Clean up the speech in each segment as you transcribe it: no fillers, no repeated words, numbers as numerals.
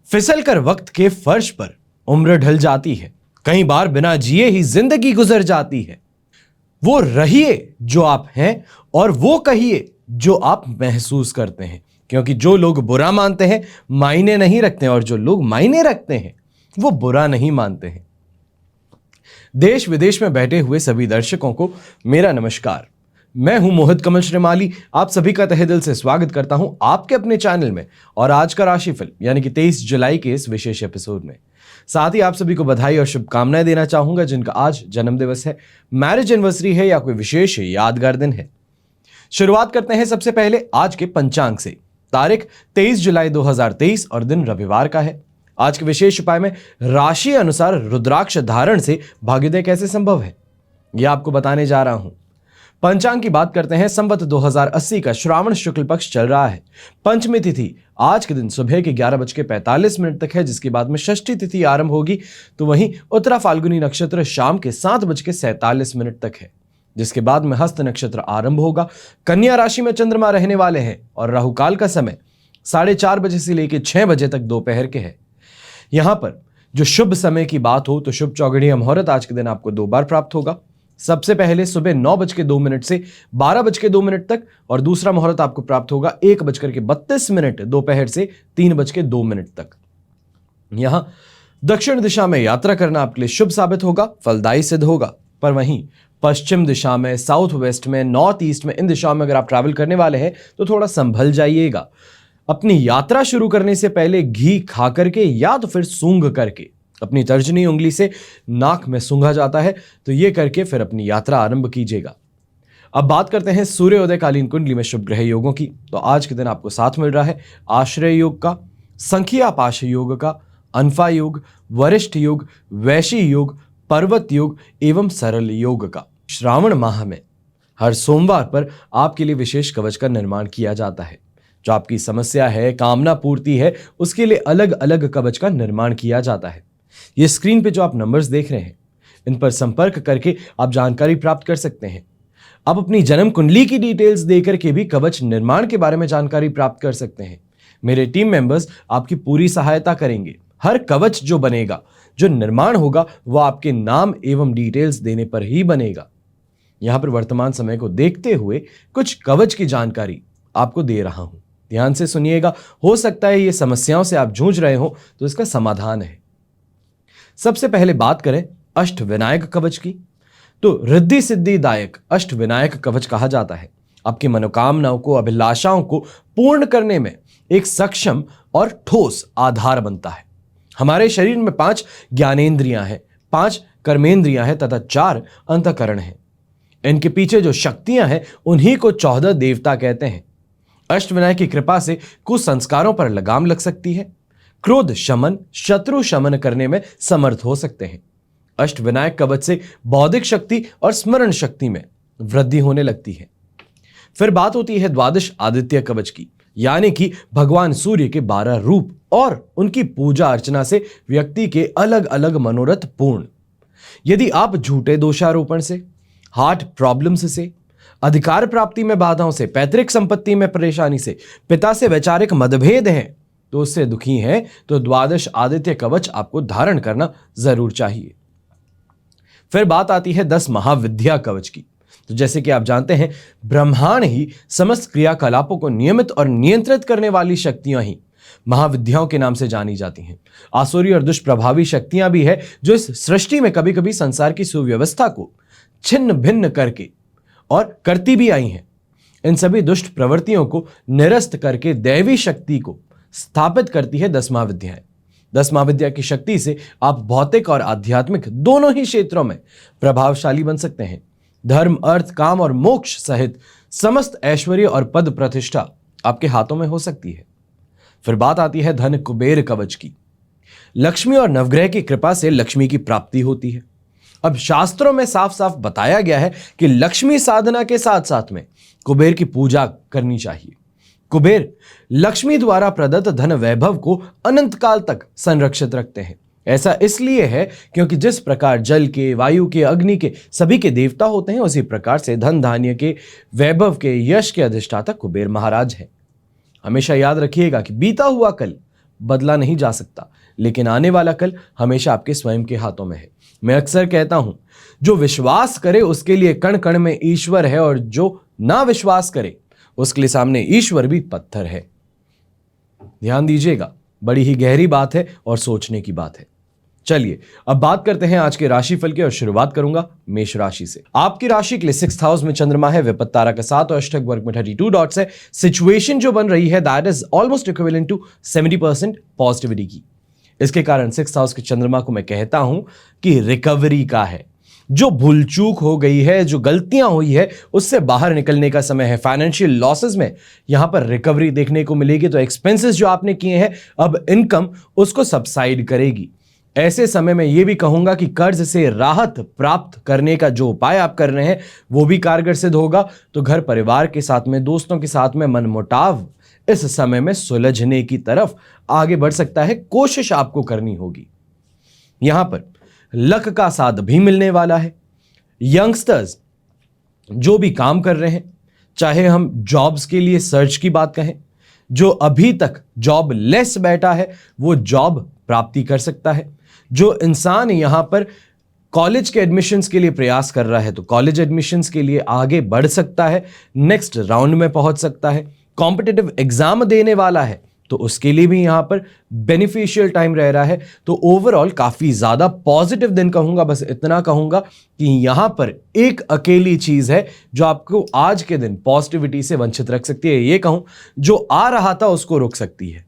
फिसल कर वक्त के फर्श पर उम्र ढल जाती है, कई बार बिना जिए ही जिंदगी गुजर जाती है। वो रहिए जो आप हैं और वो कहिए जो आप महसूस करते हैं, क्योंकि जो लोग बुरा मानते हैं मायने नहीं रखते और जो लोग मायने रखते हैं वो बुरा नहीं मानते हैं। देश विदेश में बैठे हुए सभी दर्शकों को मेरा नमस्कार। मैं हूं मोहित कमल श्रीमाली। आप सभी का तहे दिल से स्वागत करता हूं आपके अपने चैनल में और आज का राशिफल यानी कि 23 जुलाई के इस विशेष एपिसोड में। साथ ही आप सभी को बधाई और शुभकामनाएं देना चाहूंगा जिनका आज जन्मदिवस है, मैरिज एनिवर्सरी है या कोई विशेष यादगार दिन है। शुरुआत करते हैं सबसे पहले आज के पंचांग से। तारीख 23 जुलाई 2023 और दिन रविवार का है। आज के विशेष उपाय में राशि अनुसार रुद्राक्ष धारण से भाग्योदय कैसे संभव है यह आपको बताने जा रहा हूं। पंचांग की बात करते हैं। संवत 2080 का श्रावण शुक्ल पक्ष चल रहा है। पंचमी तिथि आज के दिन सुबह के 11:45 तक है, जिसके बाद में षष्ठी तिथि आरंभ होगी। तो वहीं उत्तरा फाल्गुनी नक्षत्र शाम के 7:47 तक है, जिसके बाद में हस्त नक्षत्र आरंभ होगा। कन्या राशि में चंद्रमा रहने वाले हैं और राहुकाल का समय 4:30 बजे से लेकर 6 बजे तक दोपहर के है। यहां पर जो शुभ समय की बात हो तो शुभ चौगड़िया मुहूर्त आज के दिन आपको 2 बार प्राप्त होगा। सबसे पहले सुबह 9:02 से 12:02 तक और दूसरा मुहूर्त आपको प्राप्त होगा 1:32 दोपहर से 3:02 तक। यहां दक्षिण दिशा में यात्रा करना आपके लिए शुभ साबित होगा, फलदायी सिद्ध होगा। पर वहीं पश्चिम दिशा में, साउथ वेस्ट में, नॉर्थ ईस्ट में, इन दिशाओं में अगर आप ट्रैवल करने वाले हैं तो थोड़ा संभल जाइएगा। अपनी यात्रा शुरू करने से पहले घी खा करके या तो फिर सूंघ करके, अपनी तर्जनी उंगली से नाक में सूंघा जाता है तो ये करके फिर अपनी यात्रा आरंभ कीजिएगा। अब बात करते हैं सूर्योदयकालीन कुंडली में शुभ ग्रह योगों की। तो आज के दिन आपको साथ मिल रहा है आश्रय योग का, संख्या पाश योग का, अनफा योग, वरिष्ठ योग, वैशी योग, पर्वत योग एवं सरल योग का। श्रावण माह में हर सोमवार पर आपके लिए विशेष कवच का निर्माण किया जाता है। जो आपकी समस्या है, कामना पूर्ति है, उसके लिए अलग अलग कवच का निर्माण किया जाता है। ये स्क्रीन पे जो आप नंबर्स देख रहे हैं इन पर संपर्क करके आप जानकारी प्राप्त कर सकते हैं। आप अपनी जन्म कुंडली की डिटेल्स देकर के भी कवच निर्माण के बारे में जानकारी प्राप्त कर सकते हैं। मेरे टीम मेंबर्स आपकी पूरी सहायता करेंगे। हर कवच जो बनेगा, जो निर्माण होगा, वह आपके नाम एवं डिटेल्स देने पर ही बनेगा। यहां पर वर्तमान समय को देखते हुए कुछ कवच की जानकारी आपको दे रहा हूं, ध्यान से सुनिएगा। हो सकता है ये समस्याओं से आप जूझ रहे हो तो इसका समाधान है। सबसे पहले बात करें अष्ट विनायक कवच की। तो रिद्धि सिद्धिदायक अष्ट विनायक कवच कहा जाता है। आपकी मनोकामनाओं को, अभिलाषाओं को पूर्ण करने में एक सक्षम और ठोस आधार बनता है। हमारे शरीर में 5 ज्ञानेंद्रियां हैं, 5 कर्मेंद्रियां हैं तथा 4 अंतःकरण हैं। इनके पीछे जो शक्तियां हैं उन्हीं को 14 देवता कहते हैं। अष्टविनायक की कृपा से कुसंस्कारों पर लगाम लग सकती है, क्रोध शमन, शत्रु शमन करने में समर्थ हो सकते हैं। अष्टविनायक कवच से बौद्धिक शक्ति और स्मरण शक्ति में वृद्धि होने लगती है। फिर बात होती है द्वादश आदित्य कवच की, यानी कि भगवान सूर्य के 12 रूप और उनकी पूजा अर्चना से व्यक्ति के अलग अलग मनोरथ पूर्ण। यदि आप झूठे दोषारोपण से, हार्ट प्रॉब्लम्स से, अधिकार प्राप्ति में बाधाओं से, पैतृक संपत्ति में परेशानी से, पिता से वैचारिक मतभेद हैं तो उससे दुखी हैं, तो द्वादश आदित्य कवच आपको धारण करना जरूर चाहिए। फिर बात आती है 10 महाविद्या कवच की। तो जैसे कि आप जानते हैं, ब्रह्मांड ही समस्त क्रियाकलापों को नियमित और नियंत्रित करने वाली शक्तियां ही महाविद्याओं के नाम से जानी जाती हैं। आसुरी और दुष्प्रभावी शक्तियां भी है जो इस सृष्टि में कभी कभी संसार की सुव्यवस्था को छिन्न भिन्न करके और करती भी आई हैं। इन सभी दुष्ट प्रवृत्तियों को निरस्त करके दैवी शक्ति को स्थापित करती है 10 महाविद्याएं। 10 महाविद्या की शक्ति से आप भौतिक और आध्यात्मिक दोनों ही क्षेत्रों में प्रभावशाली बन सकते हैं। धर्म, अर्थ, काम और मोक्ष सहित समस्त ऐश्वर्य और पद प्रतिष्ठा आपके हाथों में हो सकती है। फिर बात आती है धन कुबेर कवच की। लक्ष्मी और नवग्रह की कृपा से लक्ष्मी की प्राप्ति होती है। अब शास्त्रों में साफ साफ बताया गया है कि लक्ष्मी साधना के साथ साथ में कुबेर की पूजा करनी चाहिए। कुबेर लक्ष्मी द्वारा प्रदत्त धन वैभव को अनंत काल तक संरक्षित रखते हैं। ऐसा इसलिए है क्योंकि जिस प्रकार जल के, वायु के, अग्नि के सभी के देवता होते हैं, उसी प्रकार से धन धान्य के, वैभव के, यश के अधिष्ठाता कुबेर महाराज हैं। हमेशा याद रखिएगा कि बीता हुआ कल बदला नहीं जा सकता, लेकिन आने वाला कल हमेशा आपके स्वयं के हाथों में है। मैं अक्सर कहता हूं, जो विश्वास करे उसके लिए कण कण में ईश्वर है, और जो ना विश्वास करे उसके लिए सामने ईश्वर भी पत्थर है। ध्यान दीजिएगा, बड़ी ही गहरी बात है और सोचने की बात है। चलिए अब बात करते हैं आज के राशिफल की, और शुरुआत करूंगा मेष राशि से। आपकी राशि के लिए 6th हाउस में चंद्रमा है, विपत्त तारा का 7 और अष्टक वर्ग में 32 डॉट्स है। सिचुएशन जो बन रही है that is almost equivalent to 70% positivity की। इसके कारण 6th हाउस के चंद्रमा को मैं कहता हूं कि रिकवरी का है। जो भूल चूक हो गई है, जो गलतियां हुई है, उससे बाहर निकलने का समय है। फाइनेंशियल लॉसेस में यहां पर रिकवरी देखने को मिलेगी। तो एक्सपेंसेस जो आपने किए हैं, अब इनकम उसको सबसाइड करेगी। ऐसे समय में यह भी कहूंगा कि कर्ज से राहत प्राप्त करने का जो उपाय आप कर रहे हैं वो भी कारगर सिद्ध होगा। तो घर परिवार के साथ में, दोस्तों के साथ में मनमुटाव इस समय में सुलझने की तरफ आगे बढ़ सकता है। कोशिश आपको करनी होगी। यहां पर लक का साथ भी मिलने वाला है। यंगस्टर्स जो भी काम कर रहे हैं, चाहे हम जॉब्स के लिए सर्च की बात कहें, जो अभी तक जॉब लेस बैठा है वो जॉब प्राप्ति कर सकता है। जो इंसान यहां पर कॉलेज के एडमिशन्स के लिए प्रयास कर रहा है तो कॉलेज एडमिशन्स के लिए आगे बढ़ सकता है, नेक्स्ट राउंड में पहुंच सकता है। कॉम्पिटिटिव एग्जाम देने वाला है तो उसके लिए भी यहां पर बेनिफिशियल टाइम रह रहा है। तो ओवरऑल काफी ज्यादा पॉजिटिव दिन कहूंगा। बस इतना कहूंगा कि यहां पर एक अकेली चीज है जो आपको आज के दिन पॉजिटिविटी से वंचित रख सकती है। ये कहूं, जो आ रहा था उसको रोक सकती है,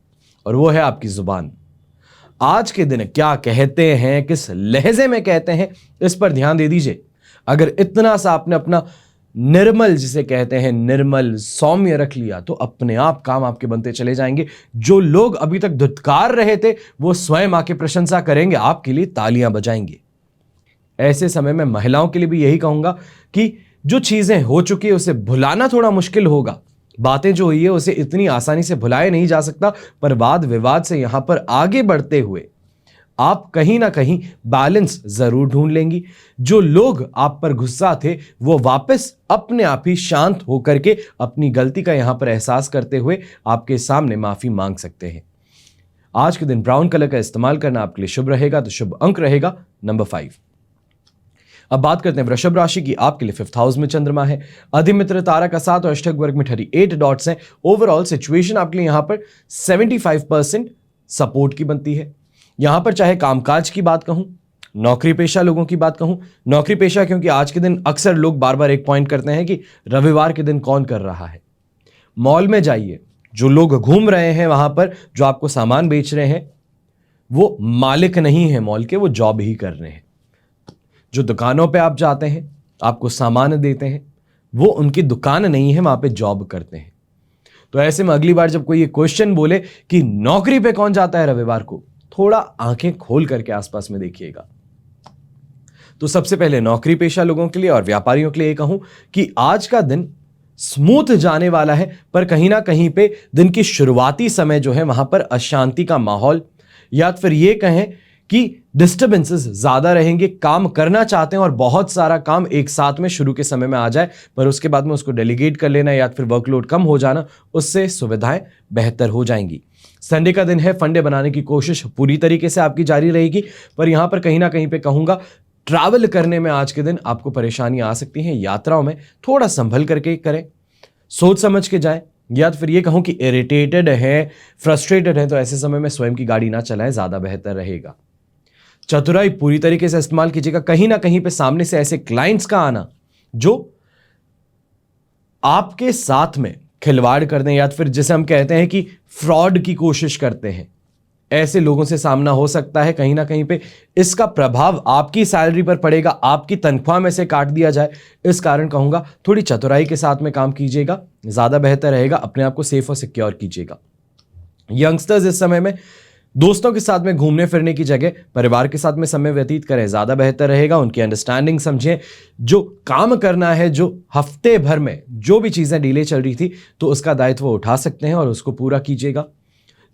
और वो है आपकी जुबान। आज के दिन क्या कहते हैं, किस लहजे में कहते हैं, इस पर ध्यान दे दीजिए। अगर इतना सा आपने अपना निर्मल, जिसे कहते हैं निर्मल, सौम्य रख लिया तो अपने आप काम आपके बनते चले जाएंगे। जो लोग अभी तक धुतकार रहे थे वो स्वयं आके प्रशंसा करेंगे, आपके लिए तालियां बजाएंगे। ऐसे समय में महिलाओं के लिए भी यही कहूंगा कि जो चीजें हो चुकी है उसे भुलाना थोड़ा मुश्किल होगा। बातें जो हुई है उसे इतनी आसानी से भुलाया नहीं जा सकता, पर वाद विवाद से यहां पर आगे बढ़ते हुए आप कहीं ना कहीं बैलेंस जरूर ढूंढ लेंगी। जो लोग आप पर गुस्सा थे वो वापस अपने आप ही शांत होकर के अपनी गलती का यहां पर एहसास करते हुए आपके सामने माफी मांग सकते हैं। आज के दिन ब्राउन कलर का इस्तेमाल करना आपके लिए शुभ रहेगा। तो शुभ अंक रहेगा नंबर 5। अब बात करते हैं वृषभ राशि की। आपके लिए 5th हाउस में चंद्रमा है, अधिमित्र तारा का 7 और अष्टक वर्ग में 38 डॉट्स हैं। ओवरऑल सिचुएशन आपके लिए यहां पर 75% सपोर्ट की बनती है। यहां पर चाहे कामकाज की बात कहूं, नौकरी पेशा लोगों की बात कहूं, नौकरी पेशा क्योंकि आज के दिन अक्सर लोग बार बार एक पॉइंट करते हैं कि रविवार के दिन कौन कर रहा है। मॉल में जाइए, जो लोग घूम रहे हैं वहां पर, जो आपको सामान बेच रहे हैं, वो मालिक नहीं है मॉल के, वो जॉब ही कर रहे हैं। जो दुकानों पे आप जाते हैं, आपको सामान देते हैं, वो उनकी दुकान नहीं है, वहां पे जॉब करते हैं। तो ऐसे में अगली बार जब कोई ये क्वेश्चन बोले कि नौकरी पे कौन जाता है रविवार को, थोड़ा आंखें खोल करके आसपास में देखिएगा। तो सबसे पहले नौकरी पेशा लोगों के लिए और व्यापारियों के लिए ये कहूं कि आज का दिन स्मूथ जाने वाला है, पर कहीं ना कहीं पे दिन की शुरुआती समय जो है वहां पर अशांति का माहौल, या फिर ये कहें कि डिस्टर्बेंसेस ज्यादा रहेंगे। काम करना चाहते हैं और बहुत सारा काम एक साथ में शुरू के समय में आ जाए, पर उसके बाद में उसको डेलीगेट कर लेना या फिर वर्कलोड कम हो जाना, उससे सुविधाएं बेहतर हो जाएंगी। संडे का दिन है, फंडे बनाने की कोशिश पूरी तरीके से आपकी जारी रहेगी, पर यहां पर कहीं ना कहीं पे कहूंगा ट्रैवल करने में आज के दिन आपको परेशानियां आ सकती हैं। यात्राओं में थोड़ा संभल करके करें, सोच समझ के जाएं, या फिर ये कहूं कि इरिटेटेड है, फ्रस्ट्रेटेड है, तो ऐसे समय में स्वयं की गाड़ी ना चलाएं, ज्यादा बेहतर रहेगा। चतुराई पूरी तरीके से इस्तेमाल कीजिएगा। कहीं ना कहीं पे सामने से ऐसे क्लाइंट्स का आना जो आपके साथ में खिलवाड़ कर दें, या फिर जिसे हम कहते हैं कि फ्रॉड की कोशिश करते हैं, ऐसे लोगों से सामना हो सकता है। कहीं ना कहीं पे इसका प्रभाव आपकी सैलरी पर पड़ेगा, आपकी तनख्वाह में से काट दिया जाए। इस कारण कहूंगा थोड़ी चतुराई के साथ में काम कीजिएगा, ज्यादा बेहतर रहेगा। अपने आप को सेफ और सिक्योर कीजिएगा। यंगस्टर्स इस समय में दोस्तों के साथ में घूमने फिरने की जगह परिवार के साथ में समय व्यतीत करें, ज्यादा बेहतर रहेगा। उनकी अंडरस्टैंडिंग समझें। जो काम करना है, जो हफ्ते भर में जो भी चीजें डिले चल रही थी, तो उसका दायित्व उठा सकते हैं और उसको पूरा कीजिएगा।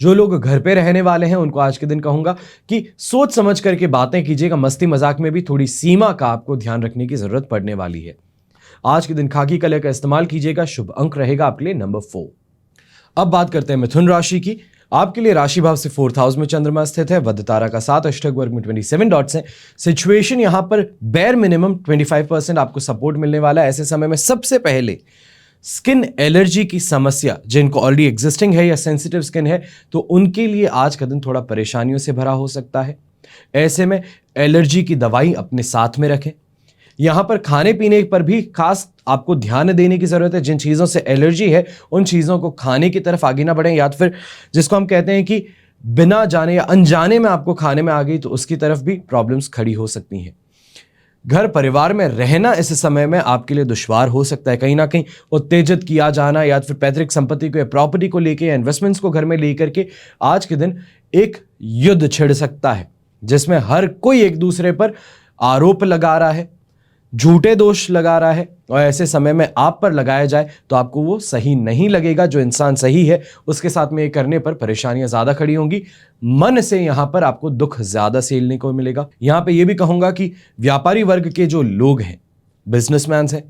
जो लोग घर पे रहने वाले हैं उनको आज के दिन कहूंगा कि सोच समझ करके बातें कीजिएगा। मस्ती मजाक में भी थोड़ी सीमा का आपको ध्यान रखने की जरूरत पड़ने वाली है। आज के दिन खाकी कलर का इस्तेमाल कीजिएगा। शुभ अंक रहेगा आपके लिए नंबर 4। अब बात करते हैं मिथुन राशि की। आपके लिए राशि भाव से 4th हाउस में चंद्रमा स्थित है। वध तारा का 7 अष्टक वर्ग में 27 डॉट्स हैं। सिचुएशन यहां पर बेयर मिनिमम 25% आपको सपोर्ट मिलने वाला है। ऐसे समय में सबसे पहले स्किन एलर्जी की समस्या जिनको ऑलरेडी एग्जिस्टिंग है या सेंसिटिव स्किन है, तो उनके लिए आज का दिन थोड़ा परेशानियों से भरा हो सकता है। ऐसे में एलर्जी की दवाई अपने साथ में रखें। यहां पर खाने पीने पर भी खास आपको ध्यान देने की जरूरत है। जिन चीजों से एलर्जी है उन चीजों को खाने की तरफ आगे ना बढ़ें, या फिर जिसको हम कहते हैं कि बिना जाने या अनजाने में आपको खाने में आ गई तो उसकी तरफ भी प्रॉब्लम्स खड़ी हो सकती हैं। घर परिवार में रहना इस समय में आपके लिए दुश्वार हो सकता है। कहीं ना कहीं उत्तेजित किया जाना या फिर पैतृक संपत्ति को या प्रॉपर्टी को लेकर या इन्वेस्टमेंट्स को घर में लेकर के आज के दिन एक युद्ध छिड़ सकता है, जिसमें हर कोई एक दूसरे पर आरोप लगा रहा है, झूठे दोष लगा रहा है, और ऐसे समय में आप पर लगाया जाए तो आपको वो सही नहीं लगेगा। जो इंसान सही है उसके साथ में ये करने पर परेशानियां ज्यादा खड़ी होंगी। मन से यहां पर आपको दुख ज्यादा झेलने को मिलेगा। यहां पे ये भी कहूंगा कि व्यापारी वर्ग के जो लोग हैं, बिजनेसमैन हैं,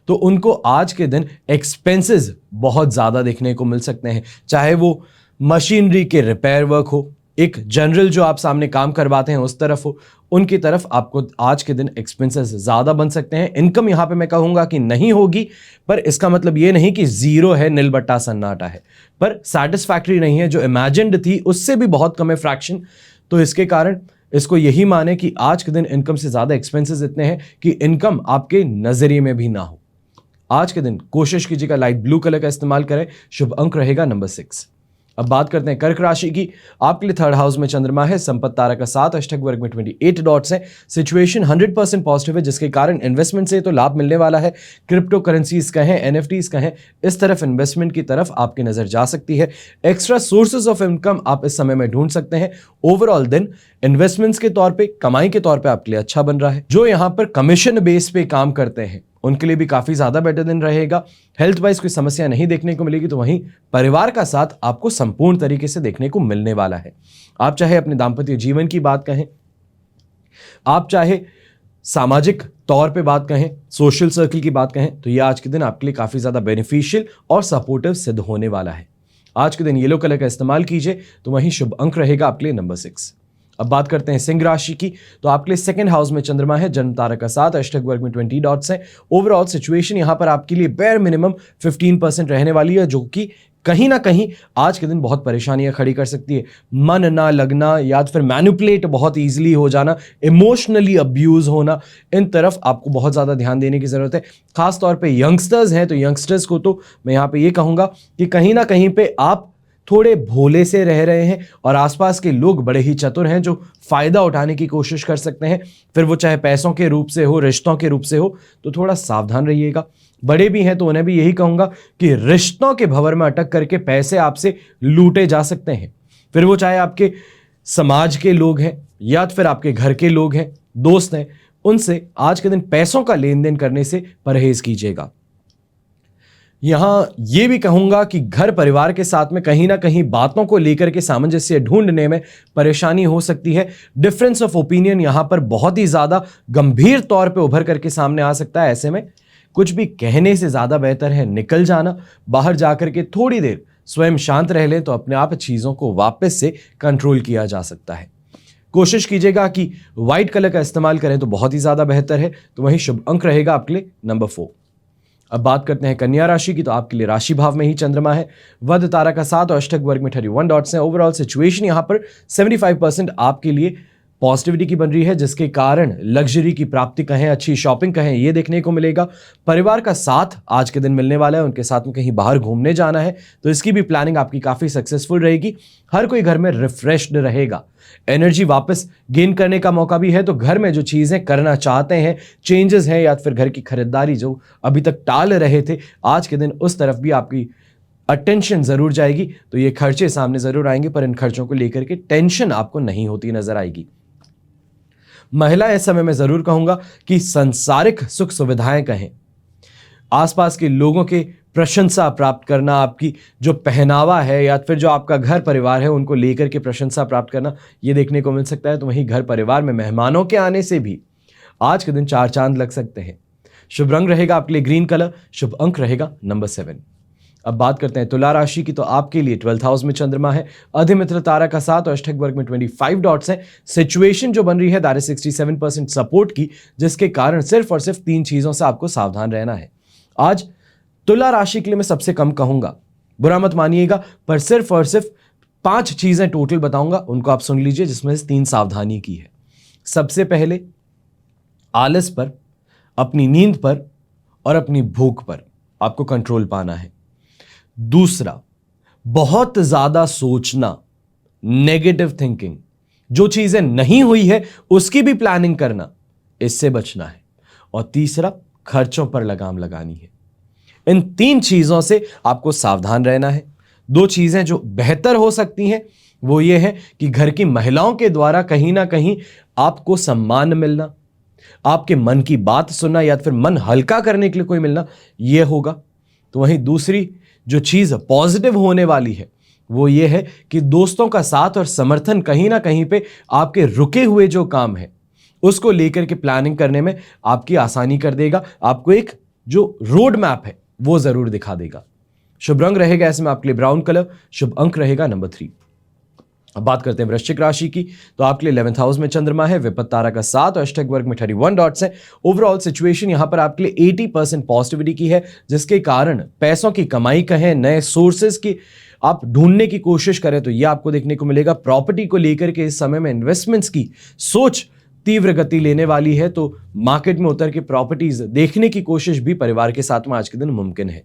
तो उनको आज के दिन एक्सपेंसेस बहुत ज्यादा देखने को मिल सकते हैं। चाहे वो मशीनरी के रिपेयर वर्क हो, एक जनरल जो आप सामने काम करवाते हैं उस तरफ हो, उनकी तरफ आपको आज के दिन एक्सपेंसेस ज्यादा बन सकते हैं। इनकम यहां पे मैं कहूंगा कि नहीं होगी, पर इसका मतलब ये नहीं कि जीरो है, नील बट्टा सन्नाटा है, पर सैटिस्फैक्टरी नहीं है। जो इमेजिन्ड थी उससे भी बहुत कम है फ्रैक्शन। तो इसके कारण इसको यही माने कि आज के दिन इनकम से ज्यादा एक्सपेंसेस इतने हैं कि इनकम आपके नजरिए में भी ना हो। आज के दिन कोशिश कीजिएगा लाइट ब्लू कलर का इस्तेमाल करें। शुभ अंक रहेगा नंबर 6। अब बात करते हैं कर्क राशि की। आपके लिए 3rd हाउस में चंद्रमा है। संपत्ति तारा का 7 अष्टक वर्ग में 28 डॉट्स है। सिचुएशन 100% पॉजिटिव है, जिसके कारण इन्वेस्टमेंट से तो लाभ मिलने वाला है। क्रिप्टो करेंसीज कहें, एनएफटीज कहें, इस तरफ इन्वेस्टमेंट की तरफ आपकी नजर जा सकती है। एक्स्ट्रा सोर्सेज ऑफ इनकम आप इस समय में ढूंढ सकते हैं। ओवरऑल दिन इन्वेस्टमेंट्स के तौर पे, कमाई के तौर पे आपके लिए अच्छा बन रहा है। जो यहां पर कमीशन बेस पे काम करते हैं उनके लिए भी काफी ज्यादा बेटर दिन रहेगा। हेल्थ वाइज कोई समस्या नहीं देखने को मिलेगी, तो वहीं परिवार का साथ आपको संपूर्ण तरीके से देखने को मिलने वाला है। आप चाहे अपने दाम्पत्य जीवन की बात कहें, आप चाहे सामाजिक तौर पे बात कहें, सोशल सर्कल की बात कहें, तो यह आज के दिन आपके लिए काफी ज्यादा बेनिफिशियल और सपोर्टिव सिद्ध होने वाला है। आज के दिन येलो कलर का इस्तेमाल कीजिए, तो वहीं शुभ अंक रहेगा आपके लिए नंबर 6। अब बात करते हैं सिंह राशि की। तो आपके लिए 2nd हाउस में चंद्रमा है। जन्म तारा का 7 अष्टक वर्ग में 20 डॉट्स है। ओवरऑल सिचुएशन यहां पर आपके लिए बेयर मिनिमम 15% रहने वाली है, जो कि कहीं ना कहीं आज के दिन बहुत परेशानियां खड़ी कर सकती है। मन ना लगना या फिर मैनिपुलेट बहुत इजीली हो जाना, इमोशनली अब्यूज होना, इन तरफ आपको बहुत ज्यादा ध्यान देने की जरूरत है। खास तौर पे यंगस्टर्स हैं, तो यंगस्टर्स को तो मैं यहां पे ये कहूंगा कि कहीं ना कहीं पे आप थोड़े भोले से रह रहे हैं और आसपास के लोग बड़े ही चतुर हैं जो फायदा उठाने की कोशिश कर सकते हैं। फिर वो चाहे पैसों के रूप से हो, रिश्तों के रूप से हो, तो थोड़ा सावधान रहिएगा। बड़े भी हैं तो उन्हें भी यही कहूंगा कि रिश्तों के भंवर में अटक करके पैसे आपसे लूटे जा सकते हैं। फिर वो चाहे आपके समाज के लोग हैं या फिर आपके घर के लोग हैं, दोस्त हैं, उनसे आज के दिन पैसों का लेन देन करने से परहेज कीजिएगा। यहां यह भी कहूंगा कि घर परिवार के साथ में कहीं ना कहीं बातों को लेकर के सामंजस्य ढूंढने में परेशानी हो सकती है। डिफरेंस ऑफ ओपिनियन यहां पर बहुत ही ज्यादा गंभीर तौर पे उभर करके सामने आ सकता है। ऐसे में कुछ भी कहने से ज्यादा बेहतर है निकल जाना, बाहर जाकर के थोड़ी देर स्वयं शांत रह लें, तो अपने आप चीजों को वापस से कंट्रोल किया जा सकता है। कोशिश कीजिएगा कि व्हाइट कलर का इस्तेमाल करें तो बहुत ही ज्यादा बेहतर है। तो वहीं शुभ अंक रहेगा आपके लिए नंबर 4। अब बात करते हैं कन्या राशि की। तो आपके लिए राशि भाव में ही चंद्रमा है। वध तारा का 7 और अष्टक वर्ग में 31 डॉट्स हैं। ओवरऑल सिचुएशन यहां पर 75% आपके लिए पॉजिटिविटी की बन रही है, जिसके कारण लग्जरी की प्राप्ति कहें, अच्छी शॉपिंग कहें, ये देखने को मिलेगा। परिवार का साथ आज के दिन मिलने वाला है, उनके साथ में कहीं बाहर घूमने जाना है, तो इसकी भी प्लानिंग आपकी काफी सक्सेसफुल रहेगी। हर कोई घर में रिफ्रेश्ड रहेगा, एनर्जी वापस गेन करने का मौका भी है। तो घर में जो चीजें करना चाहते हैं, चेंजेस हैं या फिर घर की खरीदारी जो अभी तक टाल रहे थे, आज के दिन उस तरफ भी आपकी अटेंशन जरूर जाएगी। तो ये खर्चे सामने जरूर आएंगे, पर इन खर्चों को लेकर के टेंशन आपको नहीं होती नजर आएगी। महिला इस समय में जरूर कहूंगा कि सांसारिक सुख सुविधाएं कहें, आसपास के लोगों के प्रशंसा प्राप्त करना, आपकी जो पहनावा है या फिर जो आपका घर परिवार है उनको लेकर के प्रशंसा प्राप्त करना, ये देखने को मिल सकता है। तो वहीं घर परिवार में मेहमानों के आने से भी आज के दिन 4 चांद लग सकते हैं। शुभ रंग रहेगा आपके लिए ग्रीन कलर। शुभ अंक रहेगा नंबर 7। अब बात करते हैं तुला राशि की, तो आपके लिए 12th हाउस में चंद्रमा है, अधिमित्र तारा का 7 और अष्टक वर्ग में 25 डॉट्स है। सिचुएशन जो बन रही है दैट इज 67% सपोर्ट की, जिसके कारण सिर्फ और सिर्फ 3 चीजों से आपको सावधान रहना है। आज तुला राशि के लिए मैं सबसे कम कहूंगा, बुरा मत मानिएगा, पर सिर्फ और सिर्फ 5 चीजें टोटल बताऊंगा, उनको आप सुन लीजिए, जिसमें से 3 सावधानी की है। सबसे पहले आलस पर, अपनी नींद पर और अपनी भूख पर आपको कंट्रोल पाना है। दूसरा, बहुत ज्यादा सोचना, नेगेटिव थिंकिंग, जो चीजें नहीं हुई है उसकी भी प्लानिंग करना, इससे बचना है। और तीसरा, खर्चों पर लगाम लगानी है। इन 3 चीजों से आपको सावधान रहना है। 2 चीजें जो बेहतर हो सकती हैं वो ये है कि घर की महिलाओं के द्वारा कहीं ना कहीं आपको सम्मान मिलना, आपके मन की बात सुनना या फिर मन हल्का करने के लिए कोई मिलना, यह होगा। तो वहीं दूसरी जो चीज पॉजिटिव होने वाली है वो ये है कि दोस्तों का साथ और समर्थन कहीं ना कहीं पे आपके रुके हुए जो काम है उसको लेकर के प्लानिंग करने में आपकी आसानी कर देगा, आपको एक जो रोड मैप है वो जरूर दिखा देगा। शुभ रंग रहेगा इसमें आपके लिए ब्राउन कलर, शुभ अंक रहेगा नंबर 3। अब बात करते हैं वृश्चिक राशि की, तो आपके लिए 11th हाउस में चंद्रमा है, विपत्त तारा का 7 और अष्टक वर्ग में 31 डॉट्स है। ओवरऑल सिचुएशन यहां पर आपके लिए 80% पॉजिटिविटी की है, जिसके कारण पैसों की कमाई कहें, नए सोर्सेज की आप ढूंढने की कोशिश करें तो यह आपको देखने को मिलेगा। प्रॉपर्टी को लेकर के इस समय में इन्वेस्टमेंट्स की सोच तीव्र गति लेने वाली है, तो मार्केट में उतर के प्रॉपर्टीज देखने की कोशिश भी परिवार के साथ में आज के दिन मुमकिन है।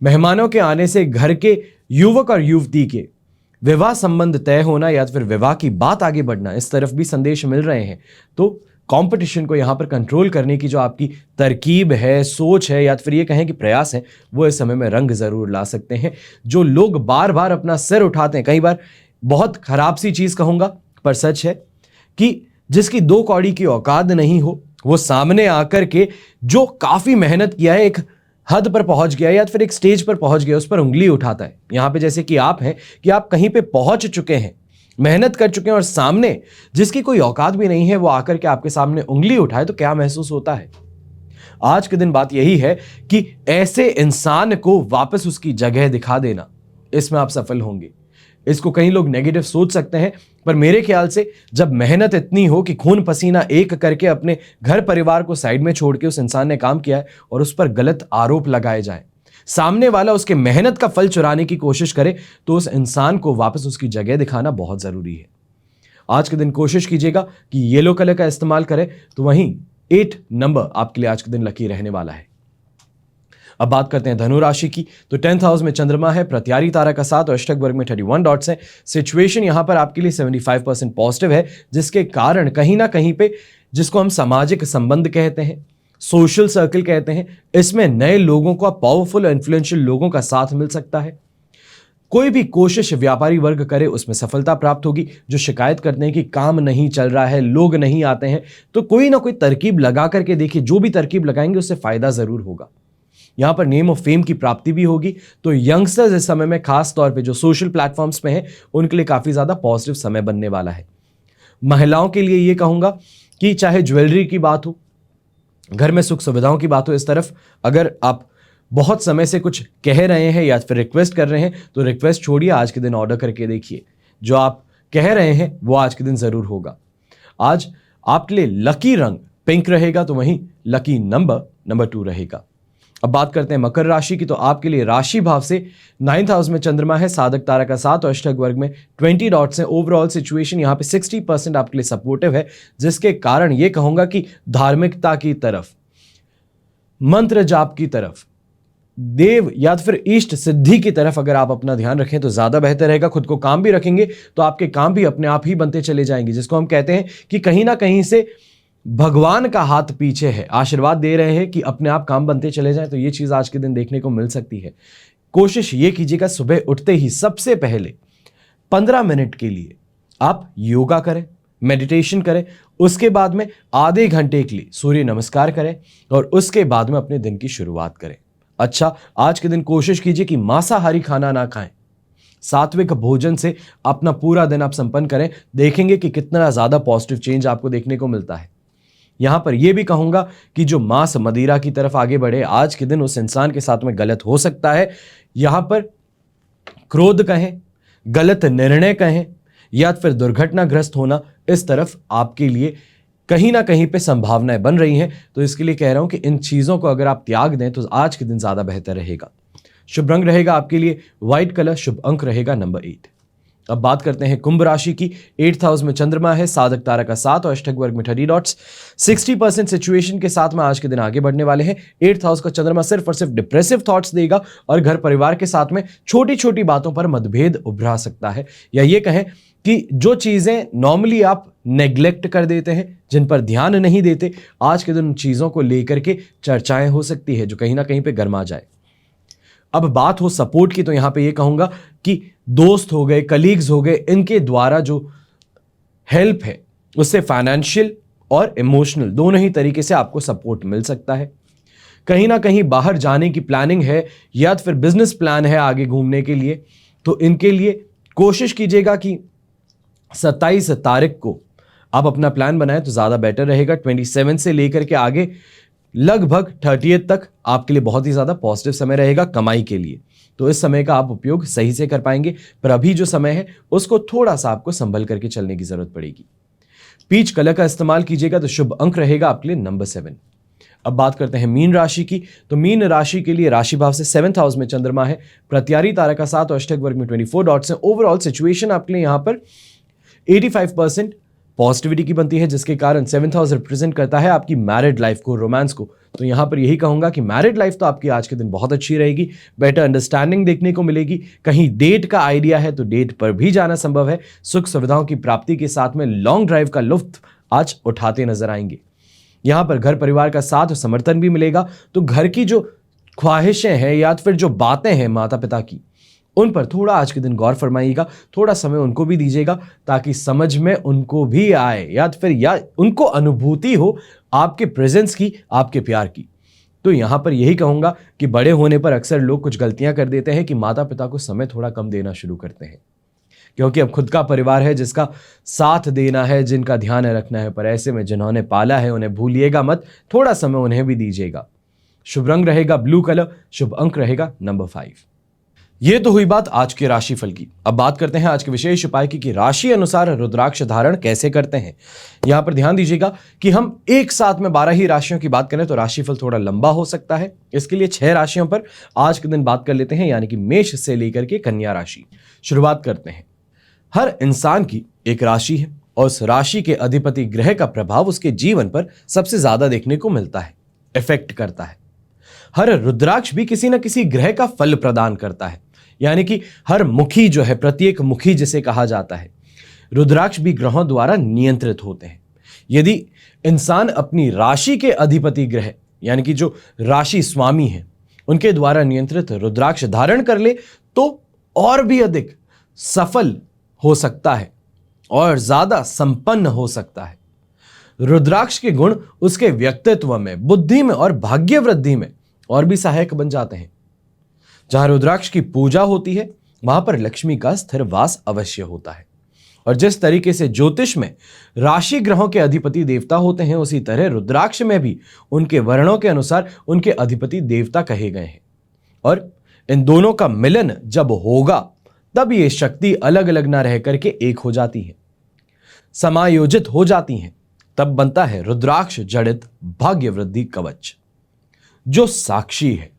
मेहमानों के आने से घर के युवक और युवती के विवाह संबंध तय होना या फिर विवाह की बात आगे बढ़ना, इस तरफ भी संदेश मिल रहे हैं। तो कंपटीशन को यहां पर कंट्रोल करने की जो आपकी तरकीब है, सोच है या फिर ये कहें कि प्रयास है, वो इस समय में रंग जरूर ला सकते हैं। जो लोग बार बार अपना सिर उठाते हैं, कई बार बहुत खराब सी चीज कहूंगा पर सच है कि जिसकी 2 कौड़ी की औकात नहीं हो, वो सामने आकर के जो काफी मेहनत किया है, एक हद पर पहुंच गया या फिर एक स्टेज पर पहुंच गया, उस पर उंगली उठाता है। यहां पे जैसे कि आप हैं कि आप कहीं पे पहुंच चुके हैं, मेहनत कर चुके हैं और सामने जिसकी कोई औकात भी नहीं है वो आकर के आपके सामने उंगली उठाए, तो क्या महसूस होता है। आज के दिन बात यही है कि ऐसे इंसान को वापस उसकी जगह दिखा देना, इसमें आप सफल होंगे। इसको कई लोग नेगेटिव सोच सकते हैं, पर मेरे ख्याल से जब मेहनत इतनी हो कि खून पसीना एक करके अपने घर परिवार को साइड में छोड़ के उस इंसान ने काम किया है और उस पर गलत आरोप लगाए जाए, सामने वाला उसके मेहनत का फल चुराने की कोशिश करे, तो उस इंसान को वापस उसकी जगह दिखाना बहुत जरूरी है। आज के दिन कोशिश कीजिएगा कि येलो कलर का इस्तेमाल करें, तो वहीं 8 नंबर आपके लिए आज के दिन लकी रहने वाला है। अब बात करते हैं धनु राशि की, तो 10th हाउस में चंद्रमा है, प्रत्यारी तारा का 7 और अष्टक वर्ग में 31 डॉट्स है। सिचुएशन यहां पर आपके लिए 75% पॉजिटिव है, जिसके कारण कहीं ना कहीं पे जिसको हम सामाजिक संबंध कहते हैं, सोशल सर्कल कहते हैं, इसमें नए लोगों को, पावरफुल इन्फ्लुएंशियल लोगों का साथ मिल सकता है। कोई भी कोशिश व्यापारी वर्ग करे उसमें सफलता प्राप्त होगी। जो शिकायत करते हैं कि काम नहीं चल रहा है, लोग नहीं आते हैं, तो कोई ना कोई तरकीब लगा करके देखिए, जो भी तरकीब लगाएंगे उससे फायदा जरूर होगा। यहां पर नेम ऑफ फेम की प्राप्ति भी होगी। तो यंगस्टर्स इस समय में खास तौर पे जो सोशल प्लेटफॉर्म्स पे हैं उनके लिए काफी ज्यादा पॉजिटिव समय बनने वाला है। महिलाओं के लिए ये कहूंगा कि चाहे ज्वेलरी की बात हो, घर में सुख सुविधाओं की बात हो, इस तरफ अगर आप बहुत समय से कुछ कह रहे हैं या फिर रिक्वेस्ट कर रहे हैं तो रिक्वेस्ट छोड़िए, आज के दिन ऑर्डर करके देखिए। जो आप कह रहे हैं वो आज के दिन जरूर होगा। आज आपके लिए लकी रंग पिंक रहेगा, तो वहीं लकी नंबर 2 रहेगा। अब बात करते हैं मकर राशि की, तो आपके लिए राशि भाव से 9th हाउस में चंद्रमा है, साधक तारा का 7 और अष्टक वर्ग में 20 डॉट्स है। ओवरऑल सिचुएशन यहां पे 60% आपके लिए सपोर्टिव है, जिसके कारण यह कहूंगा कि धार्मिकता की तरफ, मंत्र जाप की तरफ, देव या फिर इष्ट सिद्धि की तरफ अगर आप अपना ध्यान रखें तो ज्यादा बेहतर रहेगा। खुद को काम भी रखेंगे तो आपके काम भी अपने आप ही बनते चले जाएंगे, जिसको हम कहते हैं कि कहीं ना कहीं से भगवान का हाथ पीछे है, आशीर्वाद दे रहे हैं कि अपने आप काम बनते चले जाएं। तो ये चीज आज के दिन देखने को मिल सकती है। कोशिश ये कीजिएगा सुबह उठते ही सबसे पहले 15 मिनट के लिए आप योगा करें, मेडिटेशन करें, उसके बाद में आधे घंटे के लिए सूर्य नमस्कार करें और उसके बाद में अपने दिन की शुरुआत करें। अच्छा, आज के दिन कोशिश कीजिए कि मांसाहारी खाना ना खाएं, सात्विक भोजन से अपना पूरा दिन आप संपन्न करें। देखेंगे कि कितना ज्यादा पॉजिटिव चेंज आपको देखने को मिलता है। यहां पर यह भी कहूंगा कि जो मांस मदिरा की तरफ आगे बढ़े, आज के दिन उस इंसान के साथ में गलत हो सकता है। यहां पर क्रोध कहें, गलत निर्णय कहें या फिर दुर्घटनाग्रस्त होना, इस तरफ आपके लिए कहीं ना कहीं पे संभावनाएं बन रही हैं। तो इसके लिए कह रहा हूं कि इन चीजों को अगर आप त्याग दें तो आज के दिन ज्यादा बेहतर रहेगा। शुभ रंग रहेगा आपके लिए व्हाइट कलर, शुभ अंक रहेगा नंबर 8। अब बात करते हैं कुंभ राशि की। 8th हाउस में चंद्रमा है, साधक तारा का 7 और अष्टक वर्ग में 30 डॉट्स। 60% सिचुएशन के साथ में आज के दिन आगे बढ़ने वाले हैं। 8th हाउस का चंद्रमा सिर्फ और सिर्फ डिप्रेसिव थॉट्स देगा और घर परिवार के साथ में छोटी छोटी बातों पर मतभेद उभरा सकता है, या ये कहें कि जो चीजें नॉर्मली आप नेग्लेक्ट कर देते हैं, जिन पर ध्यान नहीं देते, आज के दिन उन चीजों को लेकर के चर्चाएं हो सकती है जो कहीं ना कहीं पे गर्मा जाए। अब बात हो सपोर्ट की, तो यहां पे ये कहूंगा कि दोस्त हो गए, कलीग्स हो गए, इनके द्वारा जो हेल्प है उससे फाइनेंशियल और इमोशनल दोनों ही तरीके से आपको सपोर्ट मिल सकता है। कहीं ना कहीं बाहर जाने की प्लानिंग है या फिर बिजनेस प्लान है आगे घूमने के लिए, तो इनके लिए कोशिश कीजिएगा कि 27 तारीख को आप अपना प्लान बनाएं तो ज्यादा बेटर रहेगा। 27 से लेकर के आगे लगभग 30 तक आपके लिए बहुत ही ज्यादा पॉजिटिव समय रहेगा कमाई के लिए, तो इस समय का आप उपयोग सही से कर पाएंगे। पर अभी जो समय है उसको थोड़ा सा आपको संभल करके चलने की जरूरत पड़ेगी। पीच कलर का इस्तेमाल कीजिएगा तो शुभ अंक रहेगा आपके लिए नंबर 7। अब बात करते हैं मीन राशि की। तो मीन राशि के लिए राशि भाव से 7th हाउस में चंद्रमा है, प्रत्यारी तारा का 7 और अष्टक वर्ग में 24 डॉट्स है। ओवरऑल सिचुएशन आपके लिए यहां पर 85% पॉजिटिविटी की बनती है, जिसके कारण 7th हाउस रिप्रेजेंट करता है आपकी मैरिड लाइफ को, रोमांस को। तो यहां पर यही कहूंगा कि मैरिड लाइफ तो आपकी आज के दिन बहुत अच्छी रहेगी, बेटर अंडरस्टैंडिंग देखने को मिलेगी। कहीं डेट का आइडिया है तो डेट पर भी जाना संभव है। सुख सुविधाओं की प्राप्ति के साथ में लॉन्ग ड्राइव का लुत्फ आज उठाते नजर आएंगे। यहां पर घर परिवार का साथ और समर्थन भी मिलेगा, तो घर की जो ख्वाहिशें हैं या फिर जो बातें हैं माता पिता की, उन पर थोड़ा आज के दिन गौर फरमाइएगा, थोड़ा समय उनको भी दीजिएगा ताकि समझ में उनको भी आए या उनको अनुभूति हो आपके प्रेजेंस की, आपके प्यार की। तो यहां पर यही कहूंगा कि बड़े होने पर अक्सर लोग कुछ गलतियां कर देते हैं कि माता पिता को समय थोड़ा कम देना शुरू करते हैं, क्योंकि अब खुद का परिवार है जिसका साथ देना है, जिनका ध्यान रखना है। पर ऐसे में जिन्होंने पाला है उन्हें भूलिएगा मत, थोड़ा समय उन्हें भी दीजिएगा। शुभ रंग रहेगा ब्लू कलर, शुभ अंक रहेगा नंबर 5। ये तो हुई बात आज के राशिफल की। अब बात करते हैं आज के विशेष उपाय की कि राशि अनुसार रुद्राक्ष धारण कैसे करते हैं। यहां पर ध्यान दीजिएगा कि हम एक साथ में 12 ही राशियों की बात करें तो राशिफल थोड़ा लंबा हो सकता है, इसके लिए 6 राशियों पर आज के दिन बात कर लेते हैं, यानी कि मेष से लेकर के कन्या राशि। शुरुआत करते हैं। हर इंसान की एक राशि है और उस राशि के अधिपति ग्रह का प्रभाव उसके जीवन पर सबसे ज्यादा देखने को मिलता है, इफेक्ट करता है। हर रुद्राक्ष भी किसी न किसी ग्रह का फल प्रदान करता है, यानी कि हर मुखी जो है, प्रत्येक मुखी जिसे कहा जाता है, रुद्राक्ष भी ग्रहों द्वारा नियंत्रित होते हैं। यदि इंसान अपनी राशि के अधिपति ग्रह यानी कि जो राशि स्वामी है उनके द्वारा नियंत्रित रुद्राक्ष धारण कर ले तो और भी अधिक सफल हो सकता है और ज्यादा संपन्न हो सकता है। रुद्राक्ष के गुण उसके व्यक्तित्व में, बुद्धि में और भाग्य वृद्धि में और भी सहायक बन जाते हैं। जहां रुद्राक्ष की पूजा होती है वहां पर लक्ष्मी का स्थिर वास अवश्य होता है। और जिस तरीके से ज्योतिष में राशि ग्रहों के अधिपति देवता होते हैं, उसी तरह रुद्राक्ष में भी उनके वर्णों के अनुसार उनके अधिपति देवता कहे गए हैं। और इन दोनों का मिलन जब होगा तब ये शक्ति अलग अलग ना रह करके एक हो जाती है, समायोजित हो जाती हैं। तब बनता है रुद्राक्ष जड़ित भाग्य वृद्धि कवच, जो साक्षी है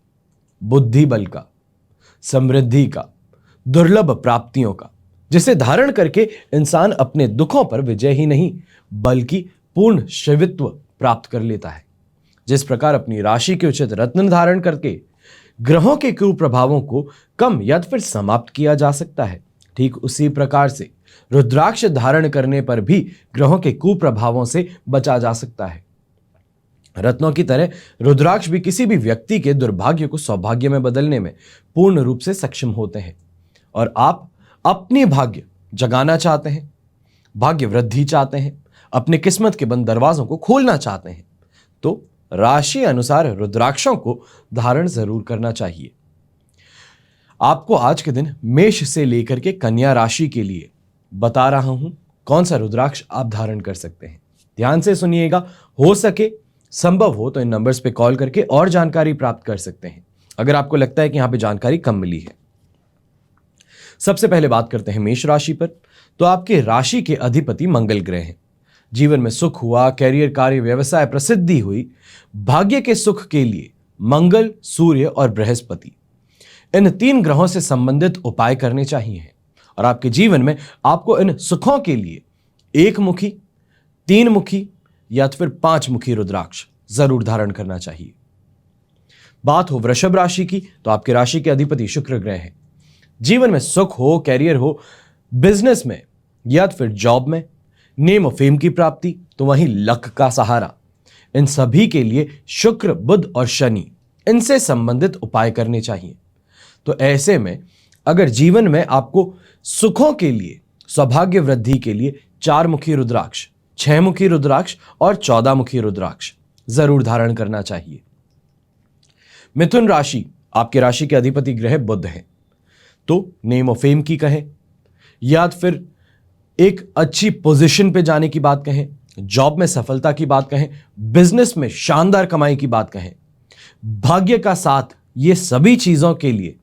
बुद्धि बल का, समृद्धि का, दुर्लभ प्राप्तियों का, जिसे धारण करके इंसान अपने दुखों पर विजय ही नहीं बल्कि पूर्ण शिवित्व प्राप्त कर लेता है। जिस प्रकार अपनी राशि के उचित रत्न धारण करके ग्रहों के कुप्रभावों को कम या फिर समाप्त किया जा सकता है, ठीक उसी प्रकार से रुद्राक्ष धारण करने पर भी ग्रहों के कुप्रभावों से बचा जा सकता है। रत्नों की तरह रुद्राक्ष भी किसी भी व्यक्ति के दुर्भाग्य को सौभाग्य में बदलने में पूर्ण रूप से सक्षम होते हैं। और आप अपनी भाग्य जगाना चाहते हैं, भाग्य वृद्धि चाहते हैं, अपने किस्मत के बंद दरवाजों को खोलना चाहते हैं, तो राशि अनुसार रुद्राक्षों को धारण जरूर करना चाहिए। आपको आज के दिन मेष से लेकर के कन्या राशि के लिए बता रहा हूं कौन सा रुद्राक्ष आप धारण कर सकते हैं। ध्यान से सुनिएगा, हो सके संभव हो तो इन नंबर्स पे कॉल करके और जानकारी प्राप्त कर सकते हैं। अगर आपको लगता है कि यहां पे जानकारी कम मिली है। सबसे पहले बात करते हैं मेष राशि पर। तो आपके राशि के अधिपति मंगल ग्रह हैं। जीवन में सुख हुआ, कैरियर, कार्य, व्यवसाय, प्रसिद्धि हुई। भाग्य के सुख के लिए मंगल, सूर्य और बृहस्पति, इन 3 ग्रहों से संबंधित उपाय करने चाहिए और आपके जीवन में आपको इन सुखों के लिए 1 मुखी, 3 मुखी या फिर 5 मुखी रुद्राक्ष जरूर धारण करना चाहिए। बात हो वृषभ राशि की, तो आपके राशि के अधिपति शुक्र ग्रह हैं। जीवन में सुख हो, कैरियर हो, बिजनेस में या फिर जॉब में, नेम और फेम की प्राप्ति, तो वहीं लक का सहारा, इन सभी के लिए शुक्र, बुध और शनि, इनसे संबंधित उपाय करने चाहिए। तो ऐसे में अगर जीवन में आपको सुखों के लिए, सौभाग्य वृद्धि के लिए 4 मुखी रुद्राक्ष, 6 मुखी रुद्राक्ष और 14 मुखी रुद्राक्ष जरूर धारण करना चाहिए। मिथुन राशि, आपके राशि के अधिपति ग्रह बुध है। तो नेम और फेम की कहें या फिर एक अच्छी पोजीशन पे जाने की बात कहें, जॉब में सफलता की बात कहें, बिजनेस में शानदार कमाई की बात कहें, भाग्य का साथ, ये सभी चीजों के लिए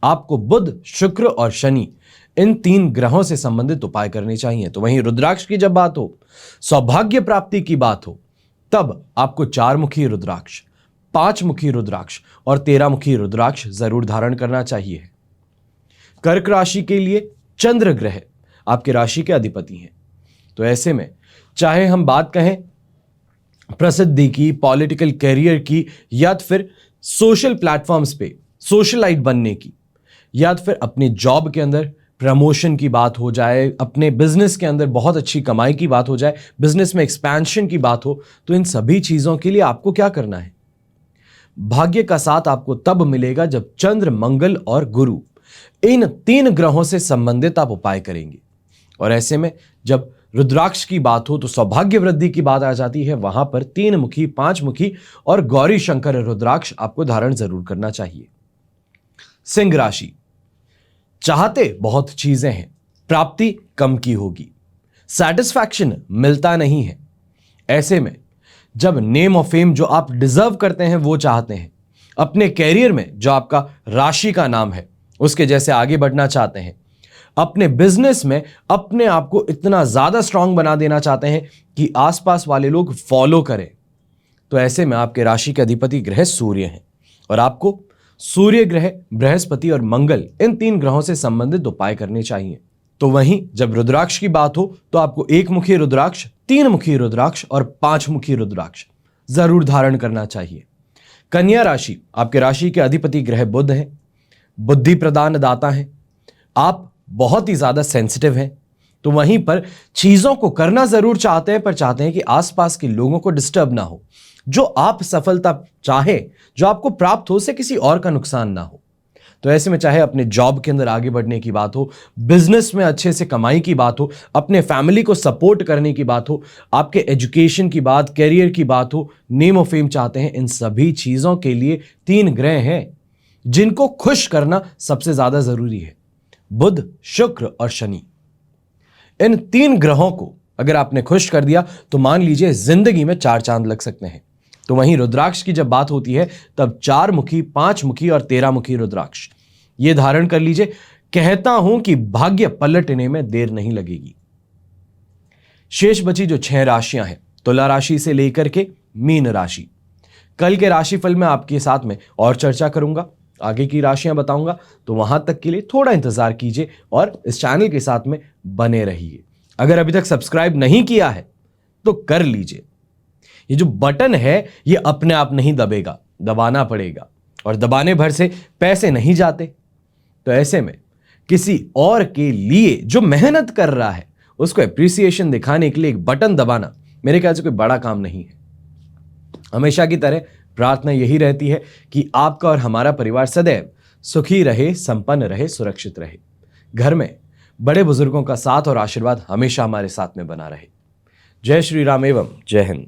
आपको बुध, शुक्र और शनि, इन 3 ग्रहों से संबंधित उपाय करने चाहिए। तो वहीं रुद्राक्ष की जब बात हो, सौभाग्य प्राप्ति की बात हो, तब आपको 4 मुखी रुद्राक्ष, 5 मुखी रुद्राक्ष और 13 मुखी रुद्राक्ष जरूर धारण करना चाहिए। कर्क राशि के लिए चंद्र ग्रह आपके राशि के अधिपति हैं। तो ऐसे में चाहे हम बात कहें प्रसिद्धि की, पॉलिटिकल कैरियर की, या फिर सोशल प्लेटफॉर्म्स पे सोशलाइट बनने की, या फिर अपनी जॉब के अंदर प्रमोशन की बात हो जाए, अपने बिजनेस के अंदर बहुत अच्छी कमाई की बात हो जाए, बिजनेस में एक्सपेंशन की बात हो, तो इन सभी चीजों के लिए आपको क्या करना है? भाग्य का साथ आपको तब मिलेगा जब चंद्र, मंगल और गुरु, इन 3 ग्रहों से संबंधित आप उपाय करेंगे। और ऐसे में जब रुद्राक्ष की बात हो तो सौभाग्य वृद्धि की बात आ जाती है, वहां पर 3 मुखी, 5 मुखी और गौरी शंकर रुद्राक्ष आपको धारण जरूर करना चाहिए। सिंह राशि, चाहते बहुत चीजें हैं, प्राप्ति कम की होगी, सैटिस्फैक्शन मिलता नहीं है। ऐसे में जब नेम और फेम जो आप डिजर्व करते हैं वो चाहते हैं, अपने कैरियर में जो आपका राशि का नाम है उसके जैसे आगे बढ़ना चाहते हैं, अपने बिजनेस में अपने आप को इतना ज्यादा स्ट्रांग बना देना चाहते हैं कि आसपास वाले लोग फॉलो करें, तो ऐसे में आपके राशि के अधिपति ग्रह सूर्य हैं और आपको सूर्य ग्रह, बृहस्पति और मंगल, इन 3 ग्रहों से संबंधित उपाय करने चाहिए। तो वहीं जब रुद्राक्ष की बात हो तो आपको 1 मुखी रुद्राक्ष, 3 मुखी रुद्राक्ष और 5 मुखी रुद्राक्ष जरूर धारण करना चाहिए। कन्या राशि, आपके राशि के अधिपति ग्रह बुध हैं, बुद्धि प्रदान दाता हैं, आप बहुत ही ज्यादा सेंसिटिव हैं। तो वहीं पर चीजों को करना जरूर चाहते हैं, पर चाहते हैं कि आसपास के लोगों को डिस्टर्ब ना हो, जो आप सफलता चाहे, जो आपको प्राप्त हो, उसे किसी और का नुकसान ना हो। तो ऐसे में चाहे अपने जॉब के अंदर आगे बढ़ने की बात हो, बिजनेस में अच्छे से कमाई की बात हो, अपने फैमिली को सपोर्ट करने की बात हो, आपके एजुकेशन की बात, कैरियर की बात हो, नेम और फेम चाहते हैं, इन सभी चीजों के लिए 3 ग्रह हैं जिनको खुश करना सबसे ज्यादा जरूरी है, बुध, शुक्र और शनि। इन 3 ग्रहों को अगर आपने खुश कर दिया तो मान लीजिए जिंदगी में 4 चांद लग सकते हैं। तो वहीं रुद्राक्ष की जब बात होती है तब 4 मुखी, 5 मुखी और 13 मुखी रुद्राक्ष ये धारण कर लीजिए। कहता हूं कि भाग्य पलटने में देर नहीं लगेगी। शेष बची जो 6 राशियां हैं, तुला राशि से लेकर के मीन राशि, कल के राशिफल में आपके साथ में और चर्चा करूंगा, आगे की राशियां बताऊंगा, तो वहां तक के लिए थोड़ा इंतजार कीजिए और इस चैनल के साथ में बने रहिए। अगर अभी तक सब्सक्राइब नहीं किया है तो कर लीजिए। ये जो बटन है ये अपने आप नहीं दबेगा, दबाना पड़ेगा और दबाने भर से पैसे नहीं जाते। तो ऐसे में किसी और के लिए जो मेहनत कर रहा है उसको एप्रिसिएशन दिखाने के लिए एक बटन दबाना मेरे ख्याल से कोई बड़ा काम नहीं है। हमेशा की तरह प्रार्थना यही रहती है कि आपका और हमारा परिवार सदैव सुखी रहे, संपन्न रहे, सुरक्षित रहे। घर में बड़े बुजुर्गों का साथ और आशीर्वाद हमेशा हमारे साथ में बना रहे। जय श्री राम एवं जय हिंद।